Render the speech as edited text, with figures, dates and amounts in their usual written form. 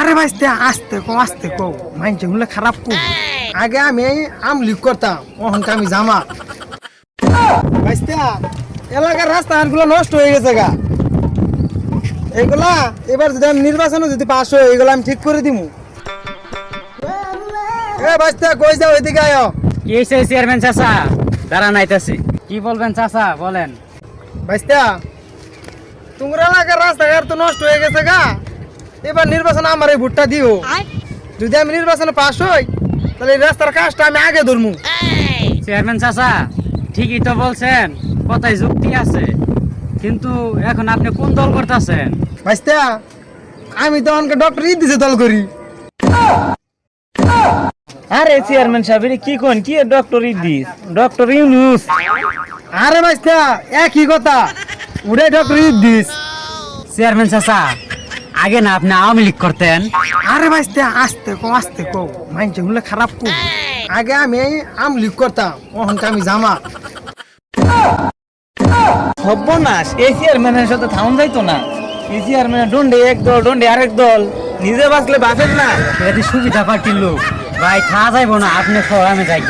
আরে ভাইস্তে আস্তে কো মাইনছে গুলো খারাপ কো আগে আমি আমলিক করতাম ওহনকে আমি জামা ভাইস্তে এলাকার রাস্তাঘাটগুলো নষ্ট হয়ে গেছে গা এইগুলা এবার যদি আমি নির্বাচনে যদি পাস হই এগুলো আমি ঠিক করে দিমু এ ভাইস্তে কই যাও এদিকে আয় কি হইছে চেয়ারম্যান চাচা দাঁড়ান আইতাছি কি বলবেন চাচা বলেন ভাইস্তে তোমার এলাকার রাস্তাঘাট তো নষ্ট হয়ে গেছে গা এবার নির্বাচনে আমার এই ভোটটা দিও যদি আমি নির্বাচনে পাস হই তাহলে এই রাস্তার কাজটা আমি আগে ধরমু চেয়ারম্যান চাচা ঠিকই তো বলছেন কথায় যুক্তি আছে কিন্তু এখন আপনি কোন দল করতেছেন ভাইস্তে আমি তো অনকে ডক্টর ইদ্দিসে দল করি আরে চেয়ারম্যান সাহেব এটা কি কোন কি ডক্টর ইদ্দিস ডক্টর ইউনুস আরে ভাইস্তে একই কথা ওটাই ডক্টর ইদ্দিস চেয়ারম্যান চাচা আগে না আপনি আওয়ামী লীগ করতেন আরে ভাইস্তে আস্তে কো মাইনছে গুলো খারাপ কো আগে আমি আমলিক করতাম ওহনকে আমি জামা সর্বনাশ এই চেয়ারম্যানের সাথে থাউন যাইতো না এই চেয়ারম্যানের ডন্ডে এক দল ডন্ডে আরেক দল নিজে বাঁচলে বাঁচেন না এটা সুবিধা পার্টির লোক ভাই খাওয়া যাইব না আপনি খাওয়া আমি যাই